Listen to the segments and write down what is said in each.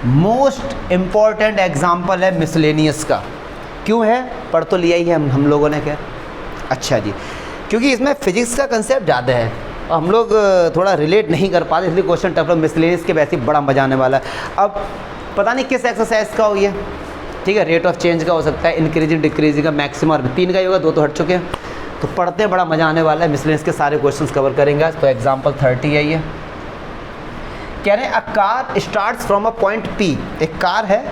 Most important example है miscellaneous का। क्यों है? पढ़ तो लिया ही है हम लोगों ने। क्या? अच्छा जी, क्योंकि इसमें फिजिक्स का कंसेप्ट ज़्यादा है और हम लोग थोड़ा रिलेट नहीं कर पाते, इसलिए क्वेश्चन टफ। मिसलेनियस के वैसे ही बड़ा मजा आने वाला है। अब पता नहीं किस एक्सरसाइज का हो ये, ठीक है, रेट ऑफ चेंज का हो सकता है, इंक्रीजिंग डिक्रीजिंग का, मैक्सिमम और 3 का ही होगा, 2 तो हट चुके हैं। तो पढ़ते बड़ा मज़ा आने वाला है, मिसलेनियस के सारे क्वेश्चंस कवर करेंगे। तो एग्जांपल 30 है ये। कह रहे हैं a car starts from a point P। एक कार है,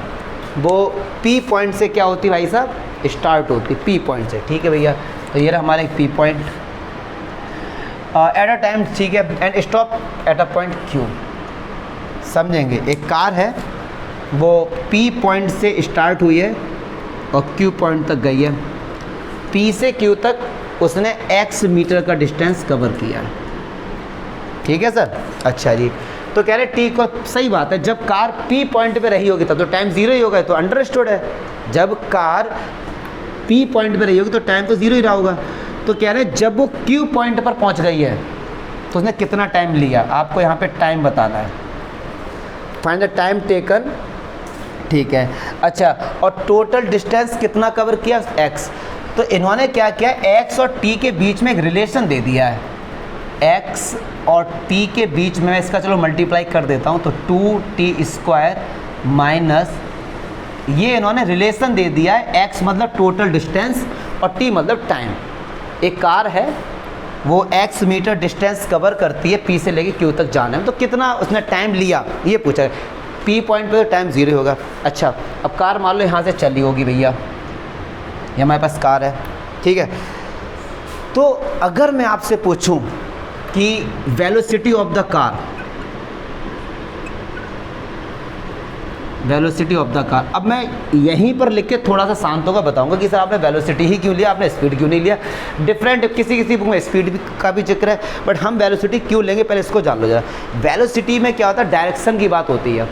वो P पॉइंट से क्या होती है भाई साहब? स्टार्ट होती है P पॉइंट से, ठीक है भैया। तो ये रहा हमारा एक P point at a time, ठीक है, and stop at a point Q। समझेंगे, एक कार है, वो P पॉइंट से स्टार्ट हुई है और Q पॉइंट तक गई है। P से Q तक उसने x मीटर का डिस्टेंस कवर किया है, ठीक है सर। अच्छा जी, तो कह रहे टी को, सही बात है, जब कार P पॉइंट पे रही होगी तब तो टाइम 0 ही होगा, तो अंडरस्टूड है। जब कार P पॉइंट पे रही होगी तो टाइम तो 0 ही रहा होगा। तो कह रहे जब वो Q पॉइंट पर पहुंच गई है तो उसने कितना टाइम लिया, आपको यहाँ पे टाइम बताना है। फाइंड द टाइम टेकन, ठीक है। अच्छा, और टोटल डिस्टेंस कितना कवर किया? x। तो इन्होंने क्या किया, x और t के बीच में एक रिलेशन दे दिया है। x और t के बीच में मैं इसका चलो मल्टीप्लाई कर देता हूँ, तो 2t² माइनस, ये इन्होंने रिलेशन दे दिया है। x मतलब टोटल डिस्टेंस और t मतलब टाइम। एक कार है, वो x मीटर डिस्टेंस कवर करती है P से लेके Q तक जाने में, तो कितना उसने टाइम लिया ये पूछा है। P पॉइंट पे तो टाइम 0 होगा। अच्छा, अब कार मान लो यहाँ से चली होगी भैया, ये हमारे पास कार है, ठीक है। तो अगर मैं आपसे पूछूं कि velocity of the car, velocity of the car, अब मैं यहीं पर लिख के थोड़ा सा शांत होकर बताऊंगा कि सर आपने वेलोसिटी ही क्यों लिया, आपने स्पीड क्यों नहीं लिया। डिफरेंट, किसी किसी बुक में स्पीड का भी जिक्र है, बट हम वेलोसिटी क्यों लेंगे पहले इसको जान लो जरा। वेलोसिटी में क्या होता है, डायरेक्शन की बात होती है।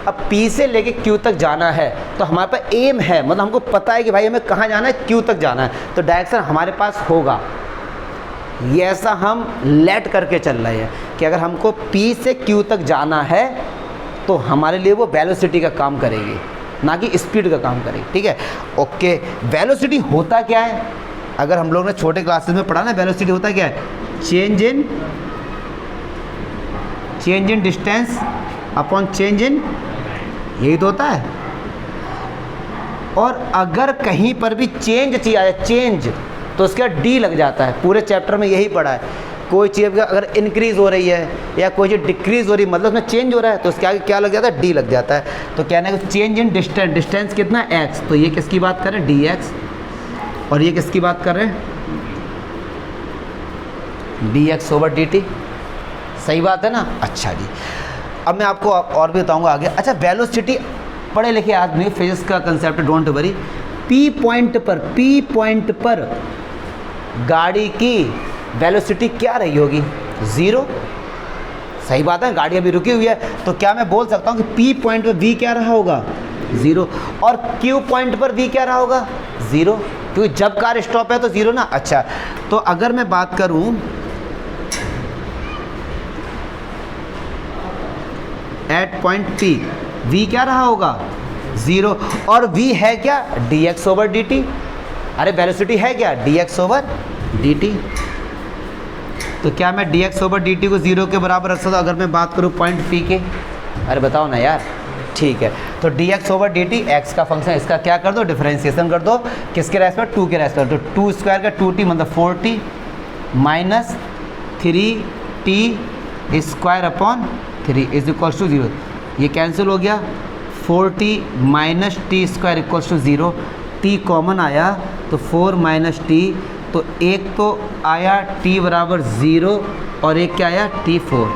अब P से लेके Q तक जाना है तो हमारे पास एम है, मतलब हमको पता है कि भाई हमें कहाँ जाना है, Q तक जाना है, तो डायरेक्शन हमारे पास होगा। ये ऐसा हम लेट करके चल रहे हैं कि अगर हमको P से Q तक जाना है तो हमारे लिए वो वेलोसिटी का काम करेगी, ना कि स्पीड का काम करेगी, ठीक है। ओके, वेलोसिटी होता क्या है? अगर हम लोग ने छोटे क्लासेस में पढ़ा ना, वेलोसिटी होता क्या है? Change in distance upon change in, यही तो होता है। और अगर कहीं पर भी चेंज चीज आ जाए, चेंज, तो उसका डी लग जाता है। पूरे चैप्टर में यही पढ़ा है। कोई चीज़ अगर इंक्रीज़ हो रही है या कोई चीज़ डिक्रीज़ हो रही है, मतलब उसमें चेंज हो रहा है, तो उसके आगे क्या लग जाता है? डी लग जाता है। तो कहने का चेंज इन डिस्टेंस, डिस्टेंस कितना? एक्स, तो ये किसकी बात कर रहे हैं? D x. और ये किसकी बात कर रहे हैं? D x over D T. सही बात है ना? अच्छा जी, अब मैं आपको और भी बताऊँगा आगे। अच्छा, वेलोसिटी पढ़े लिखे आदमी, फिजिक्स का concept, don't worry. P point पर गाड़ी की वेलोसिटी क्या रही होगी? 0। सही बात है, गाड़ी अभी रुकी हुई है, तो क्या मैं बोल सकता हूँ कि P पॉइंट पर V क्या रहा होगा? 0। और Q पॉइंट पर V क्या रहा होगा? 0, क्योंकि जब कार स्टॉप है तो 0 ना। अच्छा, तो अगर मैं बात करूँ एट पॉइंट P, V क्या रहा होगा? 0। और V है क्या? dx over dt। अरे वेलोसिटी है क्या? dx over dt। तो क्या मैं dx ओवर dt को 0 के बराबर रख सकता हूँ अगर मैं बात करूँ पॉइंट P के? अरे बताओ ना यार। ठीक है, तो dx ओवर dt x का फंक्शन, इसका क्या कर दो? डिफरेंशिएशन कर दो। किसके रेस्पेक्ट? 2 के रेस्पेक्ट। तो 2 स्क्वायर का 2t मतलब 4t minus 3t square upon 3 is equal to 0। ये कैंसिल हो गया। 4t minus t square equal to 0। t common आया तो 4 माइनस टी, तो एक तो आया t बराबर 0 और एक क्या आया? t4।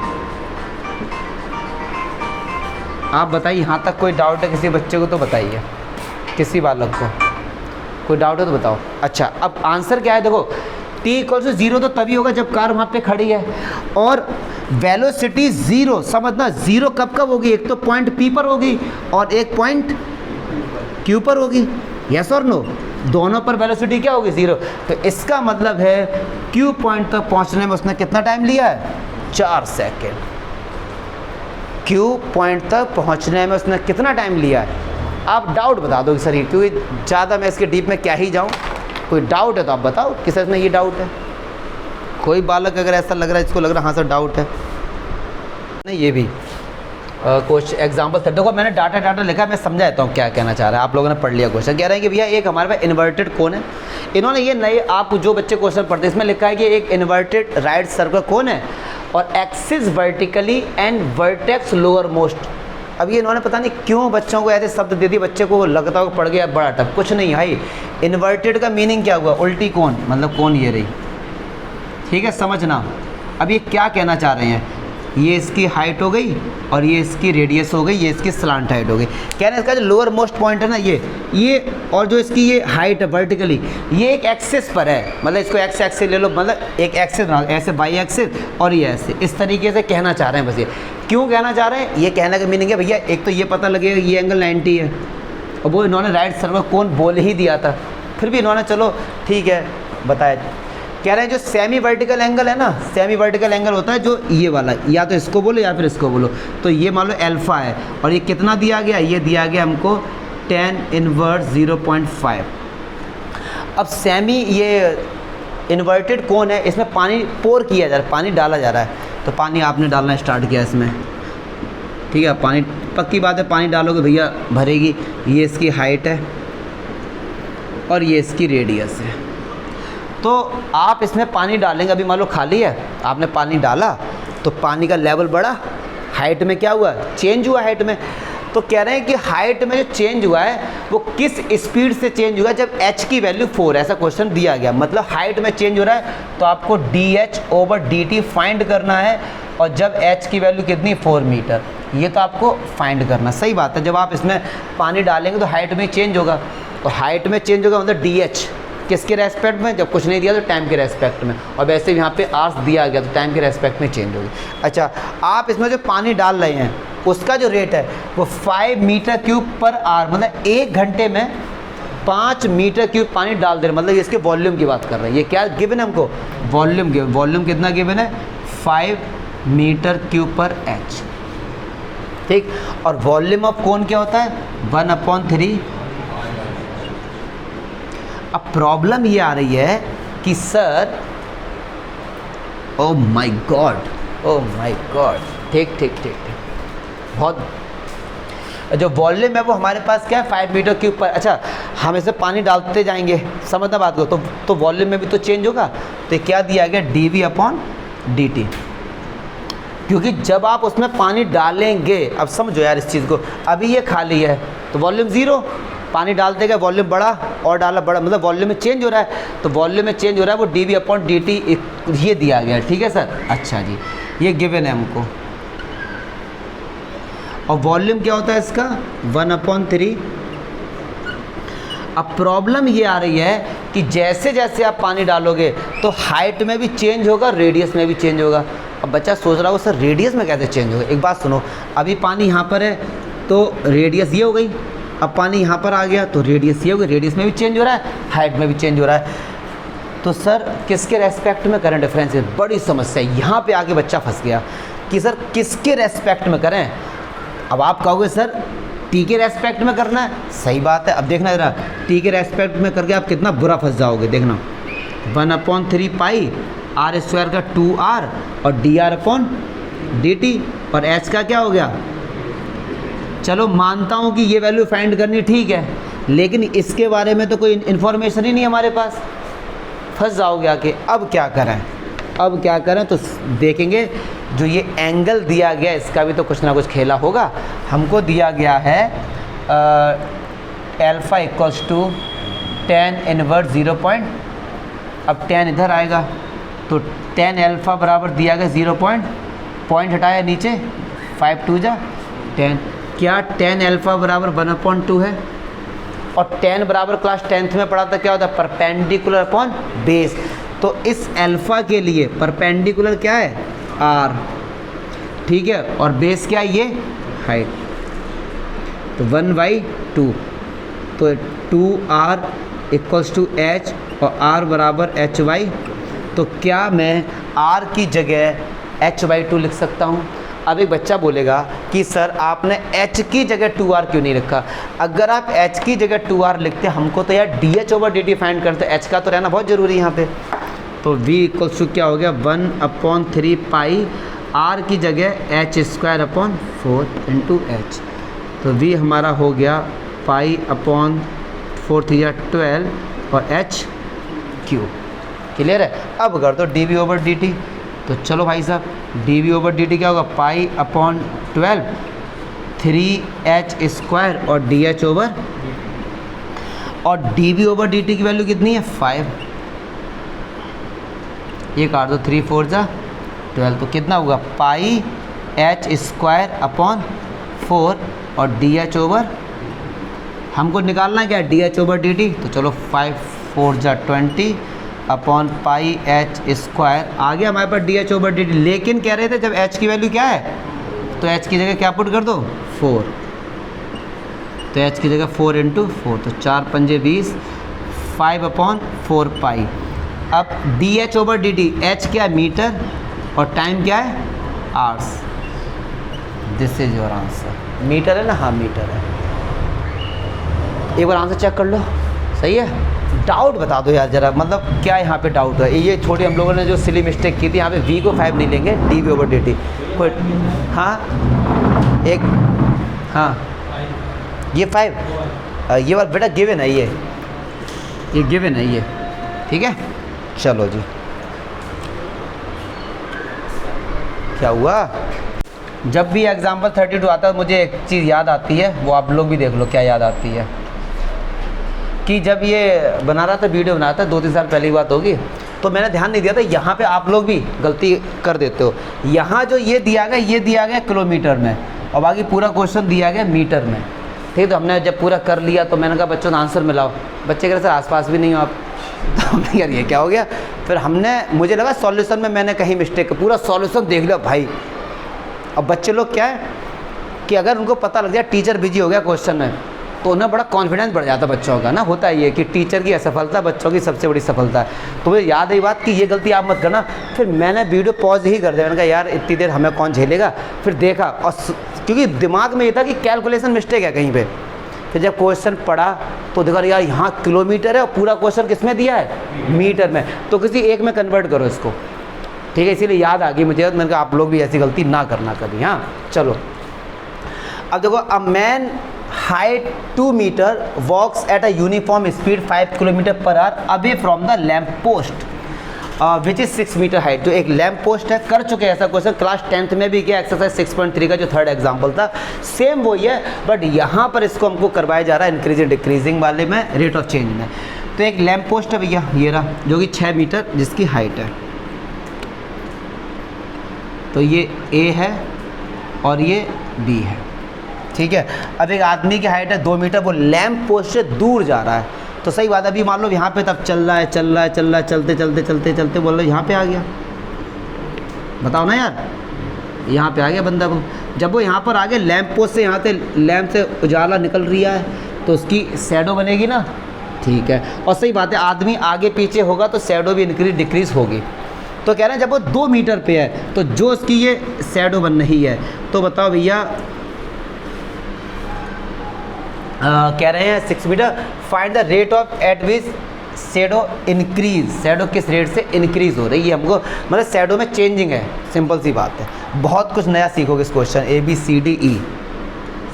आप बताइए, यहाँ तक कोई डाउट है किसी बच्चे को? तो बताइए, किसी बालक को कोई डाउट है तो बताओ। अच्छा, अब आंसर क्या है? देखो, t इक्वल टू 0 तो तभी होगा जब कार वहाँ पे खड़ी है, और वेलोसिटी 0, समझना 0 कब कब होगी? एक तो पॉइंट P पर होगी और एक पॉइंट Q पर होगी। यस और नो? दोनों पर वेलोसिटी क्या होगी? 0। तो इसका मतलब है Q पॉइंट तक पहुंचने में उसने कितना टाइम लिया है? 4 सेकेंड। Q पॉइंट तक पहुंचने में उसने कितना टाइम लिया है? आप डाउट बता दो सर, ये क्योंकि ज़्यादा मैं इसके डीप में क्या ही जाऊँ। कोई डाउट है तो आप बताओ कि सर इसमें ये डाउट है। कोई बालक अगर ऐसा लग रहा है, इसको लग रहा है हाँ सर डाउट है, नहीं ये भी कुछ एग्जाम्पल सर। देखो मैंने डाटा लिखा है, मैं समझाता हूँ क्या कहना चाह रहा है। आप लोगों ने पढ़ लिया क्वेश्चन, कह रहे हैं कि भैया एक हमारे पास इन्वर्टेड कोन है। इन्होंने ये नए, आप जो बच्चे क्वेश्चन पढ़ते हैं इसमें लिखा है कि एक इन्वर्टेड राइट सर्कल कोन है और axis vertically and vertex lower most. अब ये इन्होंने पता नहीं क्यों बच्चों को ऐसे शब्द दे दिए, बच्चे को लगता हो पढ़ गया बड़ा टफ। कुछ नहीं भाई, इन्वर्टेड का मीनिंग क्या हुआ? उल्टी कोन, मतलब कोन ये रही, ठीक है, समझना। अब ये क्या कहना चाह रहे हैं, ये इसकी हाइट हो गई और ये इसकी रेडियस हो गई, ये इसकी स्लांट हाइट हो गई। कह रहे हैं इसका जो लोअर मोस्ट पॉइंट है ना ये और जो इसकी ये हाइट है वर्टिकली, ये एक एक्सिस पर है, मतलब इसको एक्स एक्सिस ले लो, मतलब एक एक्सिस ऐसे बाई एक्सिस और ये ऐसे, इस तरीके से कहना चाह रहे हैं। बस ये क्यों कहना चाह रहे हैं, ये कहने का मीनिंग है भैया एक तो ये पता लगेगा ये एंगल 90 है, और वो इन्होंने राइट सर्कल कोन बोल ही दिया था, फिर भी इन्होंने चलो ठीक है बताया। कह रहे हैं जो सेमी वर्टिकल एंगल है ना, सेमी वर्टिकल एंगल होता है जो ये वाला, या तो इसको बोलो या फिर इसको बोलो। तो ये मान लो अल्फा है और ये कितना दिया गया, ये दिया गया हमको tan इनवर्स 0.5। अब सेमी ये इन्वर्टेड कोन है, इसमें पानी पोर किया जा रहा है, पानी डाला जा रहा है। तो पानी आपने डालना स्टार्ट किया इसमें, ठीक है, पानी पक्की बात है, पानी डालोगे भैया भरेगी। ये इसकी हाइट है और ये इसकी रेडियस है। तो आप इसमें पानी डालेंगे, अभी मान लो खाली है, आपने पानी डाला तो पानी का लेवल बढ़ा, हाइट में क्या हुआ, चेंज हुआ हाइट में। तो कह रहे हैं कि हाइट में जो चेंज हुआ है वो किस स्पीड से चेंज हुआ, जब h की वैल्यू 4, ऐसा क्वेश्चन दिया गया। मतलब हाइट में चेंज हो रहा है तो आपको dh/dt फाइंड करना है, और जब h की वैल्यू कितनी 4 मीटर, ये तो आपको फाइंड करना। सही बात है, जब आप इसमें पानी डालेंगे तो हाइट में चेंज होगा, तो हाइट में चेंज होगा मतलब dh किसके रेस्पेक्ट में, जब कुछ नहीं दिया तो टाइम के रेस्पेक्ट में, और वैसे भी यहाँ पे आवर्स दिया गया तो टाइम के रेस्पेक्ट में चेंज होगी। अच्छा, आप इसमें जो पानी डाल रहे हैं उसका जो रेट है वो 5 मीटर क्यूब पर आवर, मतलब 1 घंटे में 5 मीटर क्यूब पानी डाल दे रहे, मतलब इसके वॉल्यूम की बात कर रहे हैं। ये क्या गिवन है हमको, वॉल्यूम गिवन। वॉल्यूम कितना गिवन है, 5 मीटर क्यूब पर एच, ठीक। और वॉल्यूम ऑफ कोन क्या होता है, 1/3। अब प्रॉब्लम ये आ रही है कि सर ओ माय गॉड, ठीक, बहुत, जो वॉल्यूम है वो हमारे पास क्या है 5 मीटर क्यूब पर। अच्छा, हम इसे पानी डालते जाएंगे, समझना बात को, तो वॉल्यूम में भी तो चेंज होगा। तो क्या दिया गया, dv/dt, क्योंकि जब आप उसमें पानी डालेंगे, अब समझो यार इस चीज़ को, अभी ये खाली है तो वॉल्यूम 0, पानी डालते गए वॉल्यूम बढ़ा और डाला बढ़ा, मतलब वॉल्यूम में चेंज हो रहा है। तो वॉल्यूम में चेंज हो रहा है वो dv/dt ये दिया गया, ठीक है सर। अच्छा जी, ये गिवन है हमको। और वॉल्यूम क्या होता है इसका, 1/3। अब प्रॉब्लम ये आ रही है कि जैसे जैसे आप पानी डालोगे तो हाइट में भी चेंज होगा, रेडियस में भी चेंज होगा। अब बच्चा सोच रहा हो सर रेडियस में कैसे चेंज होगा। एक बात सुनो, अभी पानी यहाँ पर है तो रेडियस ये हो गई, अब पानी यहाँ पर आ गया तो रेडियस ये हो गई, रेडियस में भी चेंज हो रहा है, हाइट में भी चेंज हो रहा है। तो सर किसके रेस्पेक्ट में करें डिफरेंस, बड़ी समस्या है। यहाँ पे आके बच्चा फंस गया कि सर किसके रेस्पेक्ट में करें। अब आप कहोगे सर टी के रेस्पेक्ट में करना है, सही बात है। अब देखना जरा, टी के रेस्पेक्ट में करके आप कितना बुरा फंस जाओगे, देखना 1/3 पाई r² का 2r और dr/dt, और h का क्या हो गया। चलो मानता हूँ कि ये वैल्यू फाइंड करनी ठीक है, लेकिन इसके बारे में तो कोई इन्फॉर्मेशन ही नहीं हमारे पास, फंस जाओगे आके। अब क्या करें, तो देखेंगे जो ये एंगल दिया गया इसका भी तो कुछ ना कुछ खेला होगा। हमको दिया गया है alpha equals to tan inverse 0. अब tan इधर आएगा तो tan अल्फा बराबर दिया गया 0. पॉइंट हटाया नीचे, 5 2 जा 10। क्या tan अल्फा बराबर 1/2 है, और tan बराबर क्लास 10th में पढ़ा था क्या होता है, परपेंडिकुलर अपॉन बेस। तो इस अल्फा के लिए परपेंडिकुलर क्या है, r, ठीक है, और बेस क्या है, ये हाइट, तो 1/2, तो 2r इक्वल्स टू h और r बराबर hy। तो क्या मैं r की जगह h/2 लिख सकता हूँ। अब एक बच्चा बोलेगा कि सर आपने h की जगह 2r क्यों नहीं रखा? अगर आप h की जगह 2r लिखते, हमको तो यार dh/dt फाइंड करते, h का तो रहना बहुत ज़रूरी है यहाँ पे। तो v इक्वल्स टू क्या हो गया, 1/3 पाई r की जगह h²/4 इंटू h। तो v हमारा हो गया π/4 12 और h क्यूब। क्लियर है? अब कर दो dv/dt। तो चलो भाई साहब, dv/dt क्या होगा, π/12 3h² और dh/, और dv/dt की वैल्यू कितनी है, 5। ये काट दो, 3 4 जा 12, तो कितना होगा πh²/4 और dh/, हमको निकालना क्या है, dh/dt। तो चलो 5 4 जा 20 अपॉन πh² आ गया हमारे पास dh/dt। लेकिन कह रहे थे जब h की वैल्यू क्या है, तो h की जगह क्या पुट कर दो, 4। तो h की जगह 4 इंटू 4, तो 4 पंजे 20, 5/4 पाई। अब dh/dt, h क्या है, मीटर, और टाइम क्या है, hours. This is your answer. Metre है ना, हाँ मीटर है। एक बार आंसर चेक कर लो, सही है? डाउट बता दो यार ज़रा, मतलब क्या यहाँ पे डाउट है? ये छोटी हम लोगों ने जो सिली मिस्टेक की थी, यहाँ पे v को 5 नहीं लेंगे, dv/dt कोई, हाँ एक, हाँ ये 5, ये बात बेटा गिवन है, ये गिवन है ये, ठीक है? चलो जी, क्या हुआ? जब भी एग्जाम्पल 32 आता है मुझे एक चीज़ याद आती है, वो आप लोग भी देख लो क्या याद आती है। कि जब ये बना रहा था, वीडियो बना था 2-3 साल पहले की बात होगी, तो मैंने ध्यान नहीं दिया था, यहाँ पे आप लोग भी गलती कर देते हो। यहाँ जो ये दिया गया किलोमीटर में, और बाकी पूरा क्वेश्चन दिया गया मीटर में, ठीक है? तो हमने जब पूरा कर लिया तो मैंने कहा बच्चों आंसर मिलाओ। बच्चे कह रहे सर आसपास भी नहीं हो आप। तो हमने यार ये क्या हो गया? फिर हमने, मुझे लगा सॉल्यूशन में मैंने कहीं मिस्टेक, पूरा सॉल्यूशन देख लिया भाई। अब बच्चे लोग क्या है कि अगर उनको पता लग जाए टीचर बिजी हो गया क्वेश्चन में, तो उन्हें बड़ा कॉन्फिडेंस बढ़ जाता बच्चों का ना। होता है ये कि टीचर की असफलता बच्चों की सबसे बड़ी सफलता है। तो मुझे याद है बात कि ये गलती आप मत करना। फिर मैंने वीडियो पॉज ही कर दिया, मैंने कहा यार इतनी देर हमें कौन झेलेगा। फिर देखा, और क्योंकि दिमाग में ये था कि कैलकुलेशन मिस्टेक है कहीं पे। फिर जब क्वेश्चन पढ़ा तो देखा यार यहाँ किलोमीटर है और पूरा क्वेश्चन किस में दिया है, मीटर में, तो किसी एक में कन्वर्ट करो इसको, ठीक है? इसीलिए याद आ गई मुझे। मैंने कहा आप लोग भी ऐसी गलती ना करना कभी। हाँ चलो, अब देखो, a man height 2 metre walks at a uniform speed 5 kilometre per hour away from the lamp post which is 6 metre height. जो एक लैम्प पोस्ट है, कर चुके हैं ऐसा क्वेश्चन क्लास 10th में भी किया, एक्सरसाइज 6.3 का जो थर्ड एग्जाम्पल था, सेम वही है, बट यहाँ पर इसको हमको करवाया जा रहा है इंक्रीजिंग डिक्रीजिंग वाले में, रेट ऑफ चेंज में। तो एक लैम्प पोस्ट है भैया, ये रहा, जो कि 6 मीटर जिसकी हाइट है। तो ये A है और ये B है, ठीक है? अब एक आदमी की हाइट है 2 मीटर, वो लैम्प पोस्ट से दूर जा रहा है। तो सही बात है, अभी मान लो यहाँ पे तब चल रहा है, चलते बोल लो यहाँ पे आ गया, बताओ ना यार, यहाँ पे आ गया बंदा। वो जब वो यहाँ पर आ गया, लैम्प पोस्ट से, यहाँ से लैम्प से उजाला निकल रहा है, तो उसकी शैडो बनेगी ना, ठीक है? और सही बात है, आदमी आगे पीछे होगा तो शैडो भी इंक्रीज डिक्रीज होगी। तो कह रहे हैं जब वो 2 मीटर पे है, तो जो उसकी ये शैडो बन रही है, तो बताओ भैया, कह रहे हैं 6 metre, find the rate of at which shadow increase. Shadow किस रेट से इंक्रीज हो रही है, हमको मतलब शैडो में चेंजिंग है, सिंपल सी बात है। बहुत कुछ नया सीखोगे इस क्वेश्चन, ABCDE।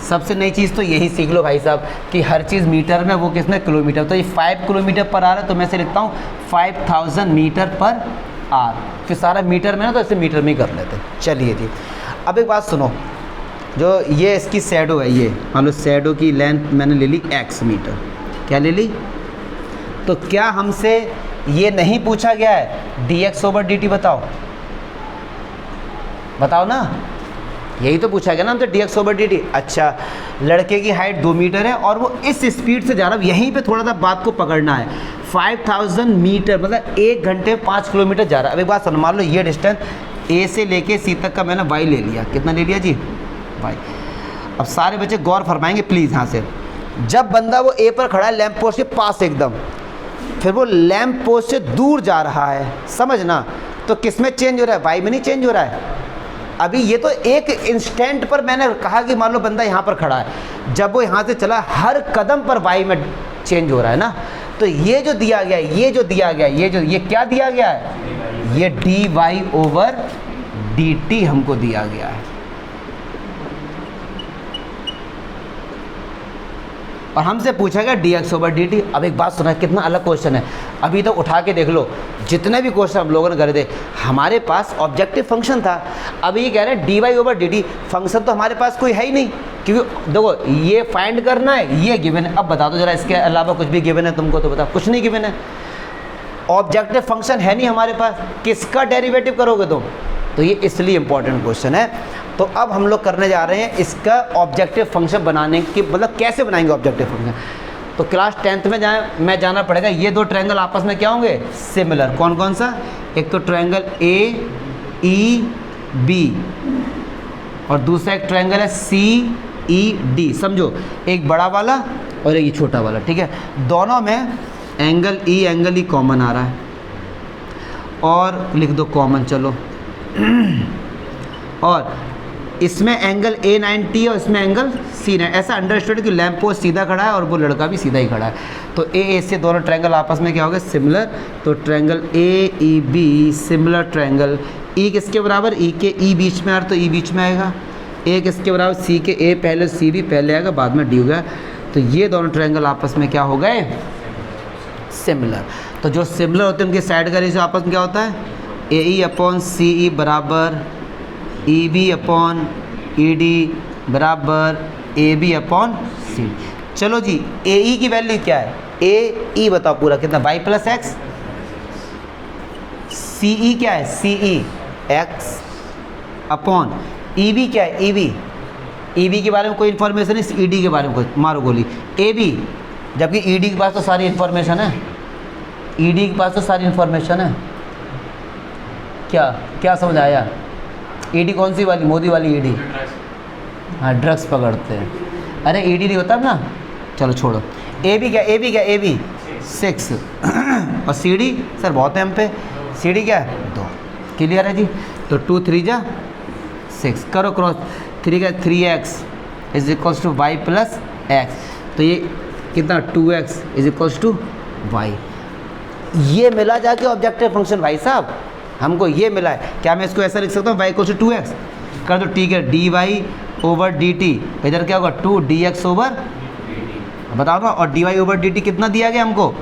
सबसे नई चीज़ तो यही सीख लो भाई साहब कि हर चीज़ मीटर में, वो किसमें, किलोमीटर। तो ये 5 किलोमीटर पर आवर है, तो मैं से लिखता हूँ 5000 मीटर पर आवर। फिर सारा मीटर में ना, तो इसे मीटर में ही कर लेते। चलिए जी, अब एक बात सुनो, जो ये इसकी शैडो है, ये मान लो शैडो की लेंथ मैंने ले ली x मीटर, क्या ले ली? तो क्या हमसे ये नहीं पूछा गया है dx/dt? बताओ ना, यही तो पूछा गया ना हमसे, dx/dt। अच्छा, लड़के की हाइट 2 मीटर है और वो इस स्पीड से जा रहा है, यहीं पे थोड़ा सा बात को पकड़ना है। 5000 मीटर मतलब 1 घंटे 5 किलोमीटर जा रहा है। अब एक बात सुनो, मान लो ये डिस्टेंस A से लेके C तक का मैंने y ले लिया, कितना ले लिया जी, y। अब सारे बच्चे गौर फरमाएंगे प्लीज़ यहाँ से, जब बंदा वो A पर खड़ा है लैंप पोस्ट के पास एकदम, फिर वो लैंप पोस्ट से दूर जा रहा है, समझना, तो किस में चेंज हो रहा है, y में नहीं चेंज हो रहा है, अभी ये तो एक इंस्टेंट पर मैंने कहा कि मान लो बंदा यहाँ पर खड़ा है, जब वो यहाँ से चला हर कदम पर y में चेंज हो रहा है ना, तो ये जो दिया गया है, ये जो दिया गया है, ये क्या दिया गया है, ये dy/dt हमको दिया गया है। और हमसे पूछा गया dx/dt। अब एक बात सुना, कितना अलग क्वेश्चन है। अभी तो उठा के देख लो, जितने भी क्वेश्चन हम लोगों ने करे थे, हमारे पास ऑब्जेक्टिव फंक्शन था। अब ये कह रहे हैं dy/dt, फंक्शन तो हमारे पास कोई है ही नहीं, क्योंकि देखो ये फाइंड करना है, ये गिवन है। अब बता दो जरा, इसके अलावा कुछ भी गिवन है तुमको तो बता। कुछ नहीं गिवन है, ऑब्जेक्टिव फंक्शन है नहीं हमारे पास, किसका डेरिवेटिव करोगे तुम? तो ये इसलिए इंपॉर्टेंट क्वेश्चन है। तो अब हम लोग करने जा रहे हैं इसका ऑब्जेक्टिव फंक्शन बनाने की, मतलब कैसे बनाएंगे ऑब्जेक्टिव फंक्शन। तो क्लास 10th में जाना पड़ेगा। ये दो ट्रायंगल आपस में क्या होंगे? सिमिलर। कौन कौन सा? एक तो ट्रायंगल AEB और दूसरा एक ट्रायंगल है CED। समझो, एक बड़ा वाला और एक छोटा वाला, ठीक है। दोनों में एंगल E कॉमन आ रहा है, और लिख दो कॉमन, चलो। और इसमें एंगल A90 है और इसमें एंगल C90। ऐसा अंडरस्टूड कि लैंप पोस्ट सीधा खड़ा है और वो लड़का भी सीधा ही खड़ा है, तो A से दोनों ट्रायंगल आपस में क्या हो गए? सिमिलर। तो triangle AEB similar triangle. E किसके बराबर? E के E बीच में आ रहा, तो E बीच में आएगा। A किसके बराबर? C के A पहले, C भी पहले आएगा, बाद में D हो गया। तो ये दोनों ट्रायंगल आपस में क्या हो गए? सिमिलर। तो जो सिमिलर होते हैं उनके साइड का रेशियो आपस में क्या होता है? AE/CE बराबर EB/ED बराबर AB/CD। चलो जी, AE की वैल्यू क्या है? AE बताओ पूरा कितना? y+x। CE क्या है? CE x/EB क्या है? EB के बारे में कोई इन्फॉर्मेशन नहीं, ED के बारे में कोई, मारो गोली। AB, जबकि ED के पास तो सारी इन्फॉर्मेशन है, ED के पास तो सारी इन्फॉर्मेशन है। क्या समझ आया? ED कौन सी वाली? मोदी वाली ED। हाँ, ड्रग्स पकड़ते हैं। अरे ED नहीं होता ना, चलो छोड़ो। AB क्या? AB 6 और CD सर बहुत है हम पे। CD क्या है? 2। क्लियर है जी? तो 2 3 जा 6, करो क्रॉस। 3 का 3x = y+x। तो ये कितना? 2x = y। ये मिला जाके ऑब्जेक्टिव फंक्शन भाई साहब, हमको ये मिला है। क्या मैं इसको ऐसा लिख सकता हूँ? y = 2x कर दो, ठीक है। dy/dt इधर क्या होगा? 2dx/, बताओ ना। और dy/dt कितना दिया गया हमको?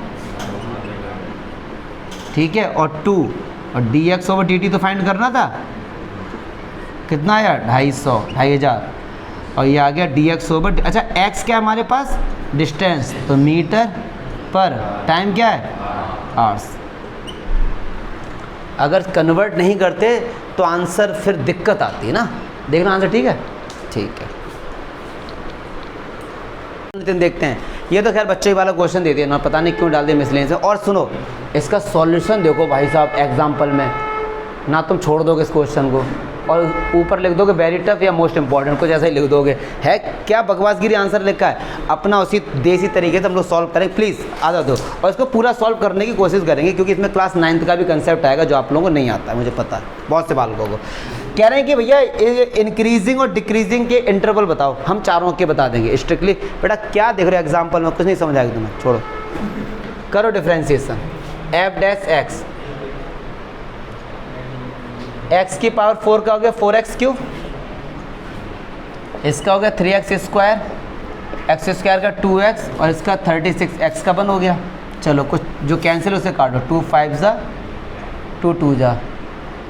ठीक है, और 2 और dx/dt तो फाइंड करना था। कितना आया? 250 और ये आ गया dx/। अच्छा, x क्या है हमारे पास? डिस्टेंस, तो मीटर पर। टाइम क्या है? आवर्स। अगर कन्वर्ट नहीं करते तो आंसर फिर दिक्कत आती है ना। देखना आंसर, ठीक है? ठीक है, देखते हैं। ये तो खैर बच्चे वाला क्वेश्चन दे दिया ना, पता नहीं क्यों डाल दिया मिसलेनियस में। और सुनो, इसका सॉल्यूशन देखो भाई साहब एग्जाम्पल में, ना तुम छोड़ दोगे इस क्वेश्चन को और ऊपर लिख दोगे वेरी टफ या मोस्ट इंपॉर्टेंट, कुछ ऐसा ही लिख दोगे। है क्या बकवासगिरी आंसर लिखा है। अपना उसी देसी तरीके से हम लोग सॉल्व करें, प्लीज़ आ दो। और इसको पूरा सॉल्व करने की कोशिश करेंगे, क्योंकि इसमें क्लास 9th का भी कंसेप्ट आएगा जो आप लोगों को नहीं आता है, मुझे पता है। बहुत से बालकों को कह रहे हैं कि भैया इंक्रीजिंग और डिक्रीजिंग के इंटरवल बताओ। हम चारों के बता देंगे स्ट्रिक्टली। बेटा क्या देख रहे हो एग्जाम्पल में? कुछ नहीं समझ आएगा तुम्हें, छोड़ो। करो डिफ्रेंसिएशन। f'(x) x की पावर 4 का हो गया 4x³, इसका हो गया 3x², x² का 2x और इसका 36x का 1 हो गया। चलो कुछ जो कैंसिल उसे काटो, 2 5 जा 2 2 जा,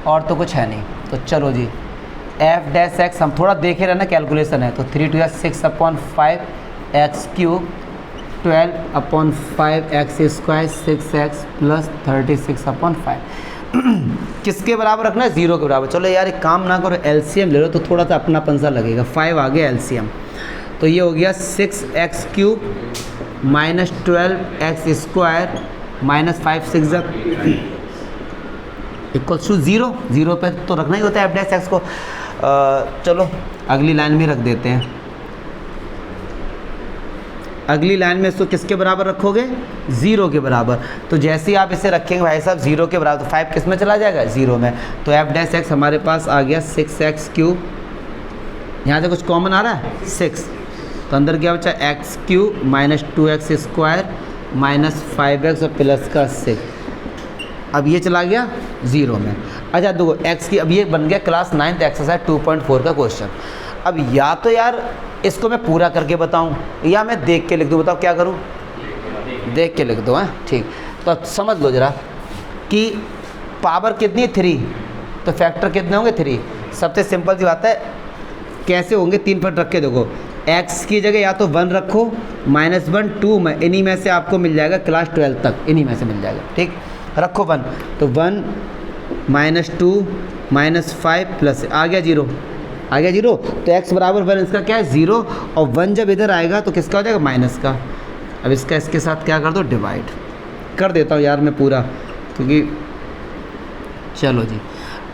और तो कुछ है नहीं। तो चलो जी, f'(x) हम थोड़ा देखे रहना, कैलकुलेशन है। तो 3 2 6/5 x³ 12/5x² 6x + 36/5 किसके बराबर रखना है? 0 के बराबर। चलो यार एक काम ना करो, एलसीएम ले लो तो थोड़ा सा अपनापन सा लगेगा। 5 आ गया एलसीएम, तो ये हो गया 6x³ - 12x² - 5 6 = 0। 0 पे तो रखना ही होता है f'(x) को। चलो अगली लाइन में रख देते हैं। अगली लाइन में इसको किसके बराबर रखोगे, 0 के बराबर। तो जैसे ही आप इसे रखेंगे भाई साहब 0 के बराबर, तो 5 किस में चला जाएगा, 0 में। तो एफ डैश एक्स हमारे पास आ गया 6x3। यहाँ से कुछ कॉमन आ रहा है 6, तो अंदर क्या बचा x³ minus 2x² minus 5x और प्लस का 6। अब ये चला गया 0 में। अच्छा देखो x की, अब ये बन गया क्लास 9th एक्सरसाइज 2.4 का क्वेश्चन। अब या तो यार इसको मैं पूरा करके बताऊं या मैं देख के लिख दूं, बताओ क्या करूं, देख के लिख दो। हैं ठीक, तो अब समझ लो जरा कि पावर कितनी है 3, तो फैक्टर कितने होंगे 3। सबसे सिंपल सी बात है, कैसे होंगे 3 फैक्टर रख के देखो, x की जगह या तो 1 रखो, -1 2 में, इन्हीं में से आपको मिल जाएगा क्लास 12 तक, इन्हीं में से मिल जाएगा। ठीक, रखो 1, तो 1 -2 -5 प्लस आ गया 0, आ गया 0। तो x बराबर 1, इसका क्या है 0, और 1 जब इधर आएगा तो किसका हो जाएगा, माइनस का। अब इसका इसके साथ क्या कर दो, डिवाइड कर देता हूँ यार मैं पूरा, क्योंकि चलो जी।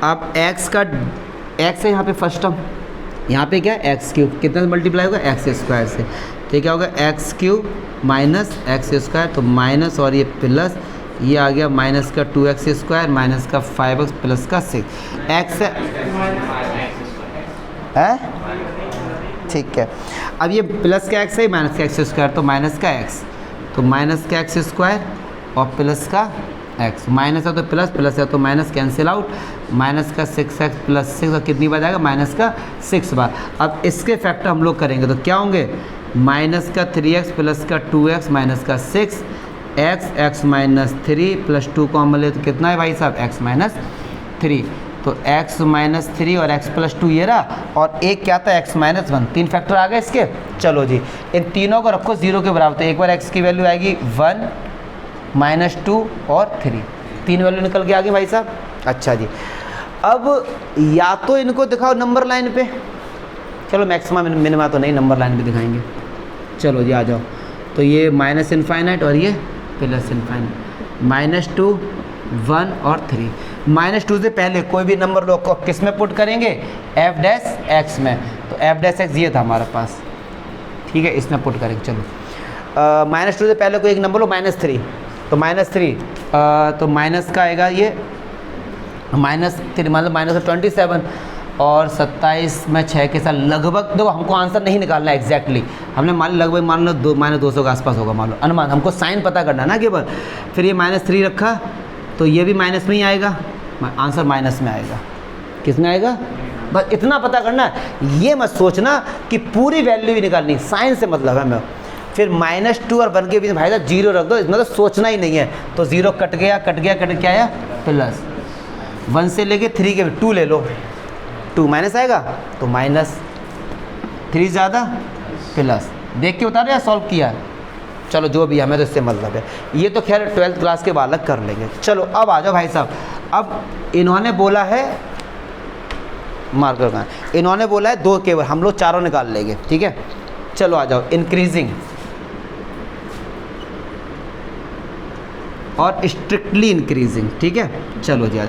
अब x का, x है यहाँ पे फर्स्ट टर्म, यहाँ पे क्या x³ कितना से मल्टीप्लाई होगा, x² से। तो क्या होगा x³ माइनस x², तो माइनस और ये प्लस, ये आ गया माइनस का 2x² माइनस का 5x प्लस का 6 x है। ठीक है, अब ये प्लस का x है, माइनस का x², तो माइनस का x, तो माइनस का x² और प्लस का x, माइनस है तो प्लस, प्लस है तो माइनस, कैंसिल आउट, माइनस का 6x प्लस 6 और कितनी बार जाएगा, माइनस का 6 बार। अब इसके फैक्टर हम लोग करेंगे तो क्या होंगे, माइनस का 3x प्लस का 2x माइनस का 6 x माइनस 3 प्लस 2 कॉमन ले तो कितना है भाई साहब, x माइनस 3। तो x माइनस 3 और x प्लस 2 ये रहा, और एक क्या था x माइनस 1। 3 फैक्टर आ गए इसके। चलो जी, इन तीनों को रखो 0 के बराबर, तो एक बार x की वैल्यू आएगी 1 -2 और 3, 3 वैल्यू निकल के आ गई भाई साहब। अच्छा जी, अब या तो इनको दिखाओ नंबर लाइन पे, चलो मैक्सिमम मिनिमा तो नहीं, नंबर लाइन पे दिखाएंगे। चलो जी आ जाओ, तो ये माइनस इनफाइनाइट और ये प्लस इनफाइनाइट, -2 1 और 3। -2 से पहले कोई भी नंबर लो को किस में पुट करेंगे, एफ डैश एक्स में, तो एफ डैश एक्स ये था हमारे पास। ठीक है, इसमें पुट करेंगे। चलो -2 से पहले कोई एक नंबर लो, -3, तो -3 तो माइनस का आएगा ये -3 मतलब -27 और 27 में 6 के साथ लगभग, देखो हमको आंसर नहीं निकालना है एग्जैक्टली, हमने मान लगभग मान लो -200 के आसपास होगा, मान लो अनुमान, हमको साइन पता करना ना केवल। फिर ये -3 रखा तो ये भी माइनस में ही आएगा, आंसर माइनस में आएगा। किस में आएगा, बस इतना पता करना है, ये मत सोचना कि पूरी वैल्यू ही निकालनी, साइन से मतलब है मैं। फिर -2 और 1 के बीच भाई साहब 0 रख दो, इसमें तो सोचना ही नहीं है। तो 0 कट गया कट गया कट के आया प्लस, 1 से लेके 3 के 2 ले लो, 2 माइनस आएगा तो माइनस, 3 ज़्यादा प्लस, देख के बता रहे या सॉल्व किया। चलो जो भी हमें तो इससे मतलब है, ये तो खैर 12th क्लास के बालक कर लेंगे। चलो अब आ जाओ भाई साहब, अब इन्होंने बोला है मार्कर का, इन्होंने बोला है 2 केवल, हम लोग चारों निकाल लेंगे। ठीक है, चलो आ जाओ, इंक्रीजिंग और स्ट्रिक्टली इंक्रीजिंग। ठीक है, चलो जी,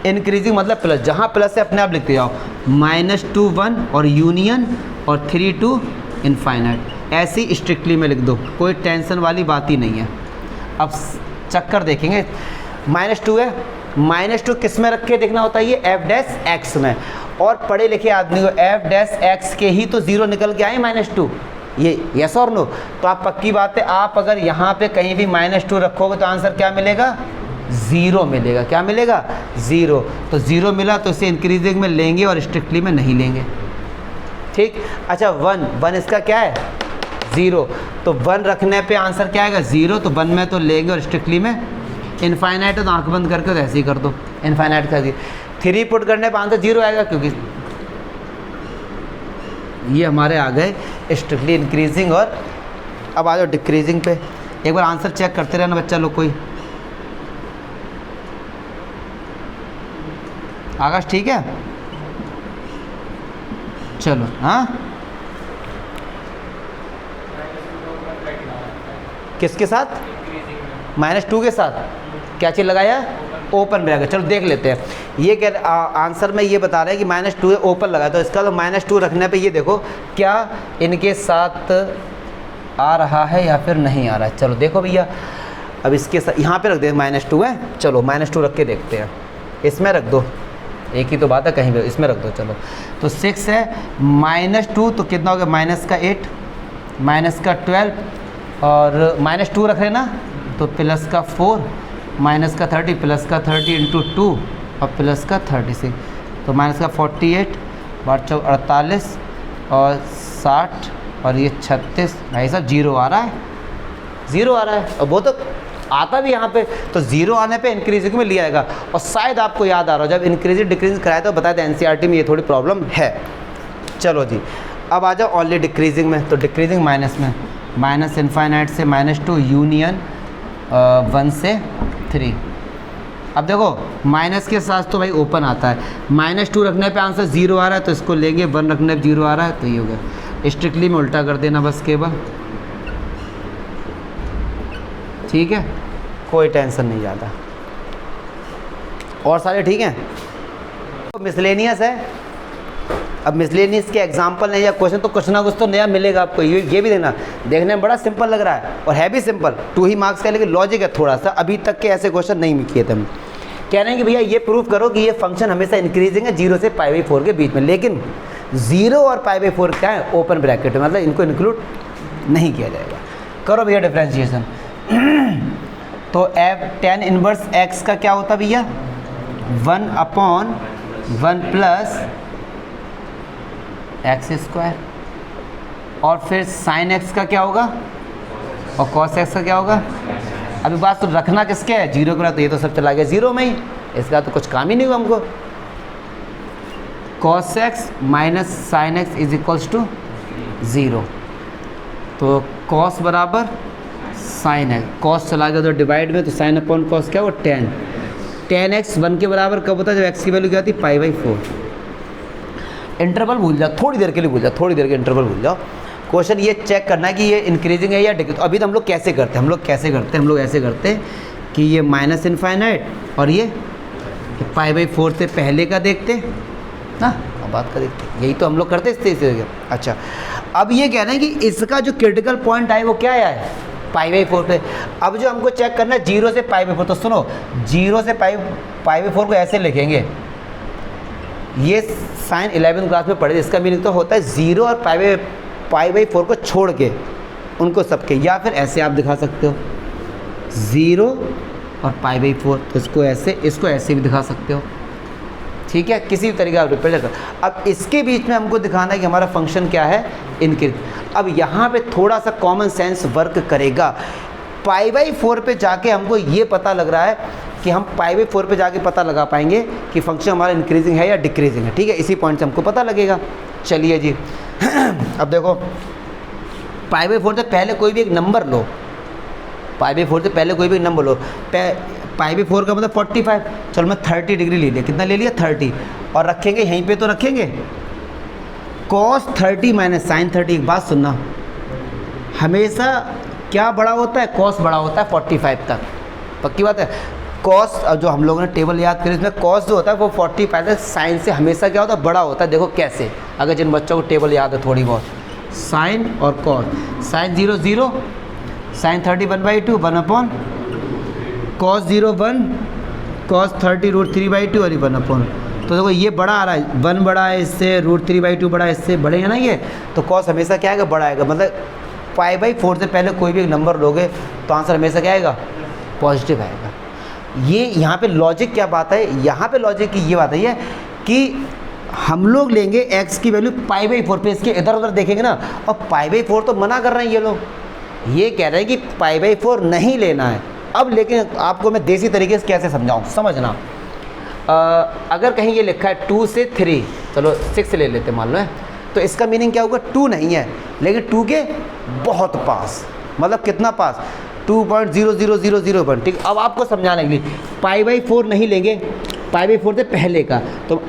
इंक्रीजिंग मतलब प्लस, जहाँ प्लस है अपने आप लिखते जाओ, -2 1 और यूनियन और 3 2 इनफाइनाइट, ऐसे ही स्ट्रिक्टली में लिख दो, कोई टेंशन वाली बात ही नहीं है। अब चक्कर देखेंगे, -2 है, -2 किस में रख के देखना होता है, ये एफ डैश एक्स में, और पढ़े लिखे आदमी को एफ डैश एक्स के ही तो 0 निकल के आए -2, ये यस और नो। तो आप पक्की बात है, आप अगर यहाँ पे कहीं भी -2 रखोगे तो आंसर क्या मिलेगा, 0 मिलेगा। क्या मिलेगा, 0। तो 0 मिला तो इसे इंक्रीजिंग में लेंगे और स्ट्रिक्टली में नहीं लेंगे। ठीक, अच्छा 1 इसका क्या है 0, तो 1 रखने पे आंसर क्या आएगा 0, तो 1 में तो लेंगे और स्ट्रिक्टली में, इनफाइनाइट है तो आंख बंद करके तो ऐसे ही कर दो, इनफाइनाइट कर दी, 3 पुट करने पे आंसर 0 आएगा, क्योंकि ये हमारे आ गए स्ट्रिक्टली इंक्रीजिंग। और अब आ जाओ डिक्रीजिंग पे, एक बार आंसर चेक करते रहना बच्चा लोग। कोई आकाश ठीक है, चलो हाँ, किसके साथ, -2 के साथ क्या चीज़ लगाया, ओपन रहेगा। चलो देख लेते हैं, ये क्या आंसर में ये बता रहे हैं कि -2 है, ओपन लगा, तो इसका तो -2 रखने पे ये देखो क्या इनके साथ आ रहा है या फिर नहीं आ रहा है। चलो देखो भैया, अब इसके साथ यहाँ पे रख दे, -2 है, चलो -2 रख के देखते हैं। इसमें रख दो, एक ही तो बात है, कहीं भी इसमें रख दो। चलो तो 6 है, -2 तो कितना हो गया, -8, -12 और -2 रख रहे ना, तो +4, -30 इंटू 2 और +36, तो -48 × 4 48 और 60 और ये 36। भाई साहब 0 आ रहा है, 0 आ रहा है, और वो तो आता भी यहाँ पे, तो 0 आने पे इंक्रीजिंग में लिया जाएगा। और शायद आपको याद आ रहा हो, जब इंक्रीजिंग डिक्रीजिंग कराया तो बताया था एनसीईआरटी में ये थोड़ी प्रॉब्लम है। चलो जी, अब आ जाओ ओनली डिक्रीजिंग में, तो डिक्रीजिंग माइनस में, -∞ से -2 यूनियन 1 से 3। अब देखो माइनस के साथ तो भाई ओपन आता है, -2 रखने पे आंसर 0 आ रहा है तो इसको लेंगे, 1 रखने पे 0 आ रहा है तो ये हो गया। स्ट्रिक्टली में उल्टा कर देना बस केवल, ठीक है, कोई टेंशन नहीं ज़्यादा। और सारे ठीक हैं। तो मिसलेनियस है, अब मिसलेनियस के एग्जाम्पल नहीं या क्वेश्चन तो कुछ ना कुछ तो नया मिलेगा आपको, ये भी देना। देखने में बड़ा सिंपल लग रहा है और है भी सिंपल, 2 ही मार्क्स का, लेकिन लॉजिक है थोड़ा सा, अभी तक के ऐसे क्वेश्चन नहीं किए थे हम। कह रहे हैं कि भैया ये प्रूफ करो कि ये फंक्शन हमेशा इंक्रीजिंग है 0 से π/4 के बीच में, लेकिन 0 और π/4 क्या है, ओपन ब्रैकेट है, मतलब इनको इंक्लूड नहीं किया जाएगा। करो भैया डिफ्रेंशिएशन। तो tan इनवर्स x का क्या होता भैया, 1/1 प्लस x², और फिर sin x का क्या होगा और cos x का क्या होगा। अभी बात तो रखना किसके है, 0 का, तो ये तो सब चला गया 0 में ही, इसका तो कुछ काम ही नहीं हुआ हमको। cos x minus sin x is equals to 0, तो cos बराबर sin x, cos चला गया तो डिवाइड में, तो sin अपॉन cos क्या हो, tan x 1 के बराबर कब होता है, जब x की वैल्यू क्या आती है, π/4। इंटरवल भूल जाओ, थोड़ी देर के लिए भूल जाओ, थोड़ी देर के इंटरवल भूल जाओ। क्वेश्चन ये चेक करना है कि ये इंक्रीजिंग है या डिक्रीजिंग। तो अभी तो हम लोग कैसे करते हैं, हम लोग ऐसे करते हैं कि ये -∞ और ये π/4 से पहले का देखते ना, अब बात का देखते, यही तो हम लोग करते इस। अच्छा, अब ये कह रहे हैं कि इसका जो क्रिटिकल पॉइंट आए वो क्या है, π/4 पे। अब जो हमको चेक करना है 0 से π/4, तो सुनो 0 से π/4 को ऐसे लिखेंगे, ये साइन 11वीं क्लास में पढ़े, इसका मीनिंग तो होता है 0 और π/4 को छोड़ के उनको सबके, या फिर ऐसे आप दिखा सकते हो 0 और π/4, तो इसको ऐसे भी दिखा सकते हो, ठीक है, किसी भी तरीके आप रिप्रेजेंट करो। अब इसके बीच में हमको दिखाना है कि हमारा फंक्शन क्या है, इंक्रीज। अब यहाँ पे थोड़ा सा कॉमन सेंस वर्क करेगा। π/4 पे जाके हमको ये पता लग रहा है कि हम π/4 पे जाके पता लगा पाएंगे कि फंक्शन हमारा इंक्रीजिंग है या डिक्रीजिंग है, ठीक है, इसी पॉइंट से हमको पता लगेगा। चलिए जी अब देखो π/4 से पहले कोई भी एक नंबर लो, π/4 से पहले कोई भी नंबर लो, π/4 का मतलब 45, चलो मैं 30 डिग्री ले लिया, कितना ले लिया 30, और रखेंगे यहीं पे, तो रखेंगे cos 30 माइनस sin 30। एक बात सुनना, हमेशा क्या बड़ा होता है, cos बड़ा होता है 45 तक, पक्की बात है। cos जो हम लोगों ने टेबल याद करी, इसमें cos जो होता है वो 45 है, sin से हमेशा क्या होता है, बड़ा होता है। देखो कैसे, अगर जिन बच्चों को टेबल याद है थोड़ी बहुत, sin और cos, sin 0 0, sin 30 1/2, 1/, cos 0 1, cos 30 √3/2 और 1/। तो देखो ये बड़ा आ रहा है, 1 बड़ा है इससे, √3/2 बड़ा है इससे, बड़े है ना ये, तो cos हमेशा क्या आएगा, बड़ा आएगा। मतलब π/4 से पहले कोई भी एक नंबर लोगे तो आंसर हमेशा क्या आएगा, पॉजिटिव आएगा। ये यहाँ पे लॉजिक क्या बात है, यहाँ पे लॉजिक की ये बात है कि हम लोग लेंगे x की वैल्यू π/4 पे, इसके इधर उधर देखेंगे ना, और π/4 तो मना कर रहे हैं ये लोग, ये कह रहे हैं कि π/4 नहीं लेना है। अब लेकिन आपको मैं देसी तरीके से कैसे समझाऊँ, समझना। अगर कहीं ये लिखा है 2 से 3, चलो 6 ले लेते मान लो है, तो इसका मीनिंग क्या होगा, 2 नहीं है, लेकिन 2 के बहुत पास, मतलब कितना पास, 2.0000, ठीक। अब आपको समझाने के लिए π/4 नहीं लेंगे, π/4 से पहले का, तो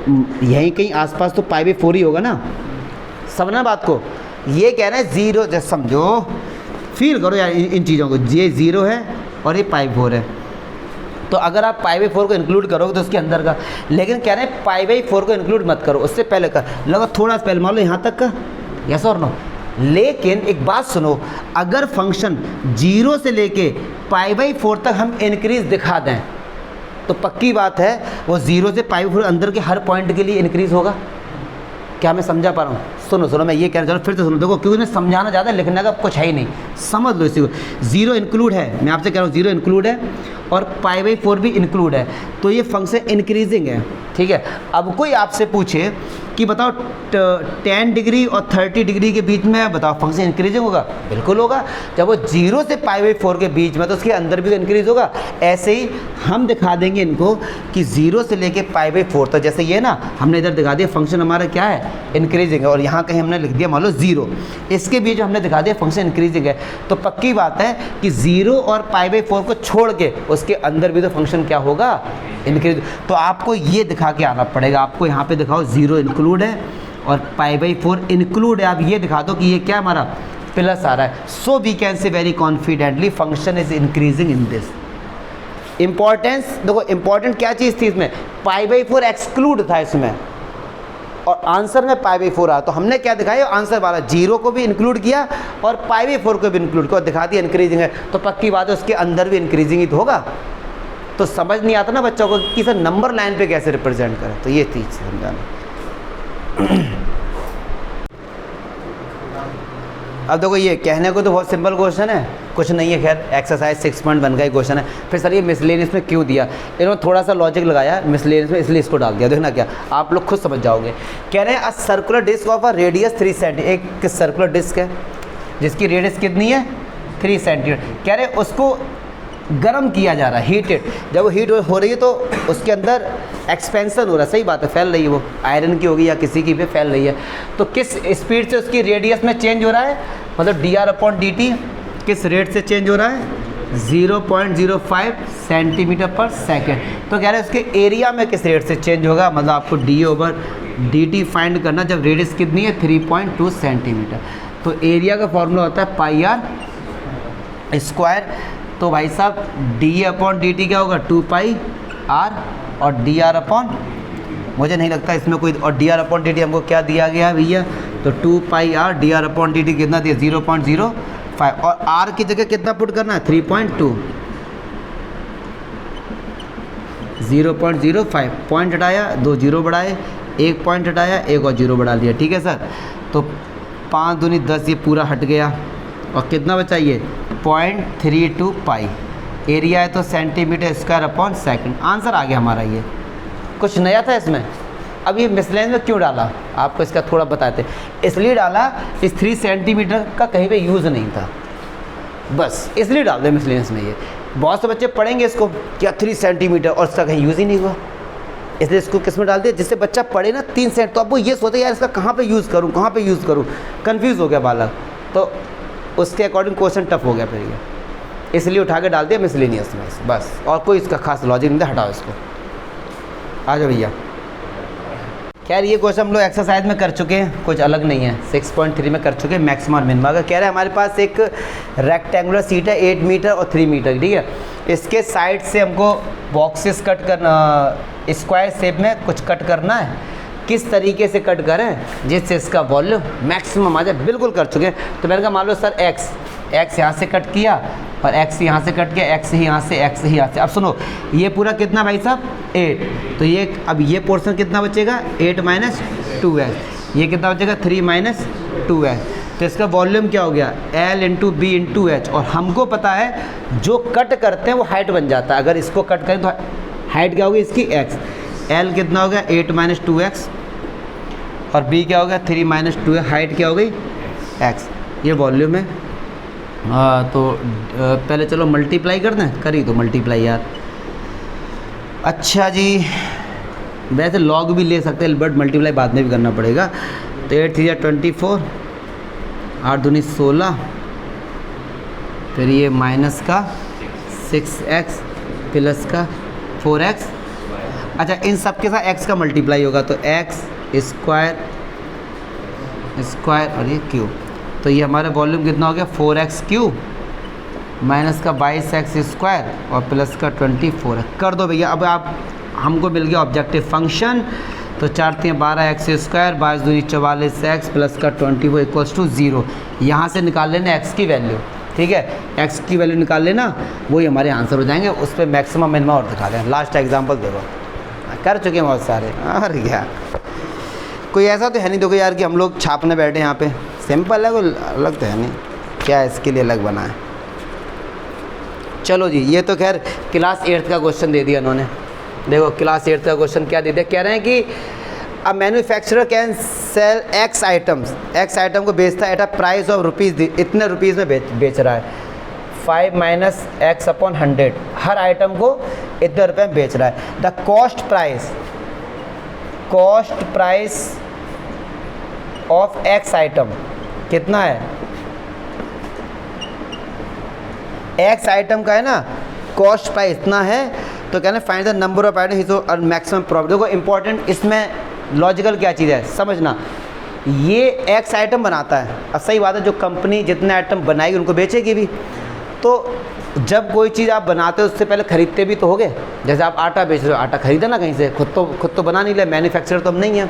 यहीं कहीं आसपास तो π/4 ही होगा ना, समझना बात को। ये कह रहे हैं 0, जैसे समझो, फील करो यार इन चीज़ों को, ये 0 है और ये π/4 है, तो अगर आप π/4 को इंक्लूड करोगे तो उसके अंदर का, लेकिन कह रहे हैं π/4 को इंक्लूड मत करो, उससे पहले का, लगो थोड़ा सा पहले, मान लो यहाँ तक का, यस और नो, लेकिन एक बात सुनो, अगर फंक्शन 0 से लेके π/4 तक हम इंक्रीज दिखा दें तो पक्की बात है वो 0 से π/4 अंदर के हर पॉइंट के लिए इंक्रीज होगा। क्या मैं समझा पा रहा हूँ? सुनो मैं ये कहना चाह रहा हूँ, फिर से सुनो, देखो क्योंकि मैं समझाना ज़्यादा लिखने का कुछ है ही नहीं, समझ लो इसी को। 0 इंक्लूड है, मैं आपसे कह रहा हूँ 0 इंक्लूड है और π/4 भी इंक्लूड है, तो ये फंक्शन इंक्रीजिंग है, ठीक है। अब कोई आपसे पूछे कि बताओ 10 डिग्री और 30 डिग्री के बीच में बताओ फंक्शन इंक्रीजिंग होगा? बिल्कुल होगा। जब वो 0 से π/4 के बीच में तो उसके अंदर भी तो इंक्रीज होगा। ऐसे ही हम दिखा देंगे इनको कि 0 से लेके π/4 तक, जैसे ये ना हमने इधर दिखा दिया फंक्शन हमारा क्या है, इंक्रीजिंग है, और यहाँ कहीं हमने लिख दिया मान लो 0, इसके बीच हमने दिखा दिया फंक्शन इंक्रीजिंग है, तो पक्की बात है कि 0 और π/4 को छोड़ के उसके अंदर भी तो फंक्शन क्या होगा, इंक्रीज। तो आपको ये दिखा के आना पड़ेगा, आपको यहाँ पे दिखाओ 0 इंक्लूड है और π/4 इंक्लूड है, आप ये दिखा दो कि ये क्या हमारा प्लस आ रहा है। So we can say very confidently function is increasing in this. Importance देखो, इंपॉर्टेंट क्या चीज़ थी इसमें, π/4 एक्सक्लूड था इसमें और आंसर में π/4 आया, तो हमने क्या दिखाया, आंसर वाला 0 को भी इंक्लूड किया और π/4 को भी इंक्लूड किया और दिखा दिया इंक्रीजिंग है, तो पक्की बात है उसके अंदर भी इंक्रीजिंग ही तो होगा। तो समझ नहीं आता ना बच्चों को कि सर नंबर लाइन पे कैसे रिप्रेजेंट करें, तो ये चीज़ समझाना। अब देखो ये कहने को तो बहुत सिंपल क्वेश्चन है, कुछ नहीं है, खैर एक्सरसाइज 6.1 का ही क्वेश्चन है। फिर सर ये मिसलेनियस में क्यों दिया, इन्होंने थोड़ा सा लॉजिक लगाया मिसलेनियस में, इसलिए इसको डाल दिया। देखना क्या, आप लोग खुद समझ जाओगे। कह रहे हैं a circular disc of a radius 3 centimetre, एक सर्कुलर डिस्क है जिसकी रेडियस कितनी है 3 सेंटीमीटर। कह रहे हैं उसको गर्म किया जा रहा है, हीटेड। जब वो हीट हो रही है तो उसके अंदर एक्सपेंसन हो रहा है, सही बात है, फैल रही है, वो आयरन की होगी या किसी की भी फैल रही है। तो किस स्पीड से उसकी रेडियस में चेंज हो रहा है, मतलब dr/dt किस रेट से चेंज हो रहा है, 0.05 सेंटीमीटर पर सेकेंड। तो कह रहे हैं उसके एरिया में किस रेट से चेंज होगा, मतलब आपको d/dt फाइंड करना जब रेडियस कितनी है 3.2 सेंटीमीटर। तो एरिया का फॉर्मूला होता है πr²। तो भाई साहब d/dt क्या होगा 2πr और dr/ मुझे नहीं लगता इसमें कोई, और dr/dt हमको क्या दिया गया है भैया, तो 2πr dr/dt कितना दिया 0.05 और r की जगह कितना पुट करना है 3.2, 0.05 पॉइंट हटाया, 2 जीरो बढ़ाए, 1 पॉइंट हटाया, 1 और जीरो बढ़ा लिया, ठीक है सर। तो 5 दूनी 10 ये पूरा हट गया और कितना बचा ये 0.32 पाई। एरिया है तो centimetre square upon second. Answer आ गया हमारा। ये कुछ नया था इसमें। अब ये मिसलेनियस में क्यों डाला आपको इसका थोड़ा बताते। इसलिए डाला इस 3 सेंटीमीटर का कहीं पे यूज़ नहीं था, बस इसलिए डाल दे मिसलेनियस में। ये बहुत से बच्चे पढ़ेंगे इसको क्या 3 सेंटीमीटर और इसका कहीं यूज़ ही नहीं हुआ, इसलिए इसको किस में डाल दिया जिससे बच्चा पढ़े ना 3 सेंट, तो अब वो ये सोचे यार इसका कहाँ पे यूज़ करूँ, कहाँ पे यूज़ करूँ, कन्फ्यूज़ हो गया बालक, तो उसके अकॉर्डिंग क्वेश्चन टफ हो गया फिर ये, इसलिए उठा के डाल दिया मिसलेनियस में बस। और कोई इसका खास लॉजिक नहीं था, हटाओ इसको। आ जाओ भैया। खैर ये क्वेश्चन हम लोग एक्सरसाइज में कर चुके हैं, कुछ अलग नहीं है, 6.3 में कर चुके हैं मैक्सिमम और मिनिमम। अगर कह रहे हैं हमारे पास एक रेक्टेंगुलर सीट है 8 मीटर और 3 मीटर, ठीक है, इसके साइड से हमको बॉक्सेस कट करना, स्क्वायर शेप में कुछ कट करना है, किस तरीके से कट करें जिससे इसका वॉल्यूम मैक्सिमम आ जाए। बिल्कुल कर चुके हैं। तो मैंने कहा मान लो सर एक्स यहाँ से कट किया और एक्स यहाँ से कट किया, एक्स ही यहाँ से, एक्स ही यहाँ से। अब सुनो ये पूरा कितना भाई साहब 8, तो ये अब ये पोर्शन कितना बचेगा 8 माइनस 2x, ये कितना बचेगा 3 माइनस 2x। तो इसका वॉल्यूम क्या हो गया L into B into H. और हमको पता है जो कट करते हैं वो हाइट बन जाता है, अगर इसको कट करें तो हाइट क्या होगी इसकी x। L कितना हो गया 8 माइनस 2x और B क्या हो गया 3 माइनस 2x, हाइट क्या हो गई x, ये वॉल्यूम है। तो पहले चलो मल्टीप्लाई कर दें, करी तो मल्टीप्लाई यार। अच्छा जी, वैसे लॉग भी ले सकते हैं बट मल्टीप्लाई बाद में भी करना पड़ेगा। तो 8 3 24, 8 दूनी 16, फिर ये माइनस का 6x प्लस का 4x। अच्छा इन सब के साथ x का मल्टीप्लाई होगा तो x स्क्वायर और ये क्यूब, तो ये हमारा वॉल्यूम कितना हो गया 4x क्यूब माइनस का 22x स्क्वायर और प्लस का 24 कर दो भैया। अब आप हमको मिल गया ऑब्जेक्टिव फंक्शन तो 4 3 12 एक्स स्क्वायर 22 दूनी 44 एक्स प्लस का 24 इक्वल्स टू 0। यहाँ से निकाल लेना एक्स की वैल्यू, ठीक है, एक्स की वैल्यू निकाल लेना, वही हमारे आंसर हो जाएंगे। उस पर मैक्सिमम मिनिमम और दिखा दें। लास्ट एग्जांपल देखो, कर चुके हैं बहुत सारे। और क्या कोई ऐसा तो है नहीं देखो यार कि हम लोग छापने बैठे यहाँ पे, सिंपल है, कोई अलग तो है नहीं, क्या इसके लिए अलग बना है। चलो जी, ये तो खैर क्लास 8th का क्वेश्चन दे दिया इन्होंने। देखो क्लास 8th का क्वेश्चन क्या दे दिया, कह रहे हैं कि a manufacturer can sell x items, x item को बेचता है at a price of rupees, इतने रुपीज़ में बेच रहा है, 5 माइनस एक्स अपॉन 100, हर आइटम को इतने रुपये में बेच रहा है। The cost price of x item कितना है, एक्स आइटम का है ना, कॉस्ट प्राइस इतना है, तो कहना find the number of item और मैक्सिमम प्रॉफिट। देखो इंपॉर्टेंट इसमें लॉजिकल क्या चीज़ है समझना, ये एक्स आइटम बनाता है, अब सही बात है, जो कंपनी जितने आइटम बनाएगी उनको बेचेगी भी। तो जब कोई चीज़ आप बनाते हो उससे पहले ख़रीदते भी तो होगे, जैसे आप आटा बेच रहे हो, आटा खरीदे ना कहीं से, खुद तो बना नहीं ले, मैन्युफैक्चरर तो हम नहीं है।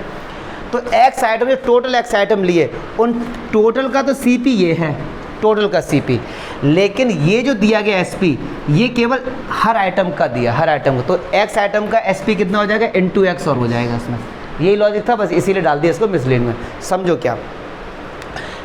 तो एक्स आइटम, जो टोटल एक्स आइटम लिए, उन टोटल का तो सीपी ये है, टोटल का सीपी, लेकिन ये जो दिया गया एसपी, ये केवल हर आइटम का दिया, हर आइटम का। तो एक्स आइटम का एसपी कितना हो जाएगा, इनटू एक्स और हो जाएगा इसमें। यही लॉजिक था, बस इसीलिए डाल दिया इसको मिसलीन में। समझो क्या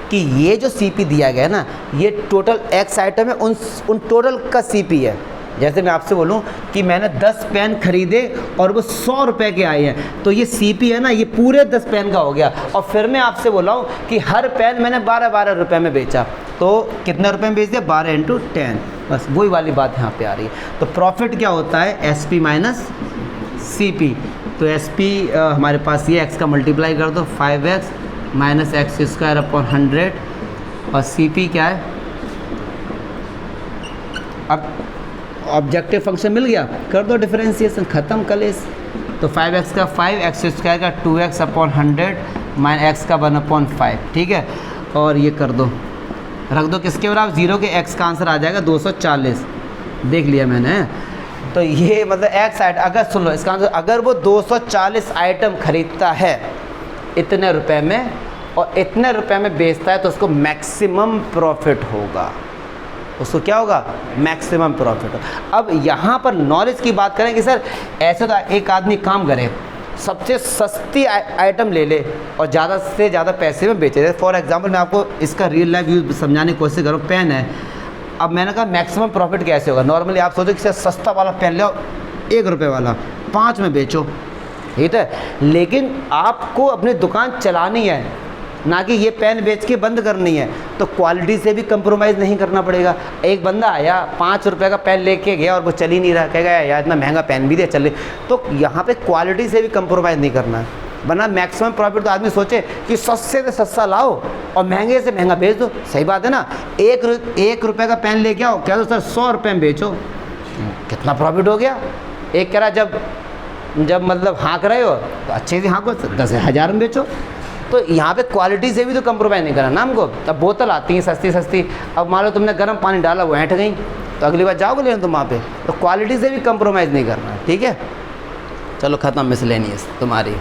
कि ये जो सीपी दिया गया है ना, ये टोटल एक्स आइटम है, उन टोटल का सीपी है। जैसे मैं आपसे बोलूं कि मैंने 10 पेन खरीदे और वो 100 रुपये के आए हैं, तो ये सीपी है ना, ये पूरे 10 पेन का हो गया। और फिर मैं आपसे बोला हूँ कि हर पेन मैंने 12-12 रुपये में बेचा, तो कितने रुपये में बेच दिया, 12 × 10, बस वही वाली बात यहाँ पे आ रही है। तो प्रॉफिट क्या होता है, S P minus C P. तो एस पी हमारे पास ये एक्स का मल्टीप्लाई कर दो, 5x minus x square upon 100, और सी पी क्या है, अब ऑब्जेक्टिव फंक्शन मिल गया, कर दो डिफरेंशिएशन, ख़त्म कर ले। तो 5x का 5, एक्स स्क्वायर का 2x अपॉन 100 माइन एक्स का 1/5, ठीक है, और ये कर दो, रख दो किसके बराबर, 0 के, x का आंसर आ जाएगा 240, देख लिया मैंने। तो ये मतलब एक्स आइटम, अगर सुन लो इसका आंसर, अगर वो 240 आइटम खरीदता है इतने रुपए में और इतने रुपए में बेचता है, तो उसको मैक्सिमम प्रॉफिट होगा, उसको क्या होगा, मैक्सिमम प्रॉफिट। अब यहाँ पर नॉलेज की बात करें कि सर ऐसे तो एक आदमी काम करे, सबसे सस्ती आइटम ले ले और ज़्यादा से ज़्यादा पैसे में बेचे। फॉर एग्जांपल मैं आपको इसका रियल लाइफ यूज समझाने की कोशिश करूँ, पेन है, अब मैंने कहा मैक्सिमम प्रॉफिट कैसे होगा। नॉर्मली आप सोचो कि सर सस्ता वाला पेन ले, 1 रुपये वाला 5 में बेचो, ठीक है, लेकिन आपको अपनी दुकान चलानी है, ना कि ये पेन बेच के बंद करनी है, तो क्वालिटी से भी कंप्रोमाइज़ नहीं करना पड़ेगा। एक बंदा आया 5 रुपये का पेन लेके गया और वो चल ही नहीं रहा, कहेगा यार इतना महंगा पेन भी दे चले, तो यहाँ पे क्वालिटी से भी कंप्रोमाइज़ नहीं करना है, वरना मैक्सिमम प्रॉफिट। तो आदमी सोचे कि सस्ते से सस्ता लाओ और महंगे से महंगा बेच दो, सही बात है ना। 1 रुपये का पेन लेके आओ, क्या तो सर 100 रुपये में बेचो, कितना प्रॉफिट हो गया। एक कह रहा जब मतलब हाँक रहे हो तो अच्छे से हाँको, 10,000 में बेचो। तो यहाँ पे क्वालिटी से भी तो कंप्रोमाइज़ नहीं करना ना हमको। अब बोतल आती है सस्ती, अब मान लो तुमने गर्म पानी डाला, वो ऐंठ गई, तो अगली बार जाओगे लेने तुम वहाँ पे, तो क्वालिटी से भी कंप्रोमाइज़ नहीं करना, ठीक है। चलो ख़त्म मिसलेनियस तुम्हारी।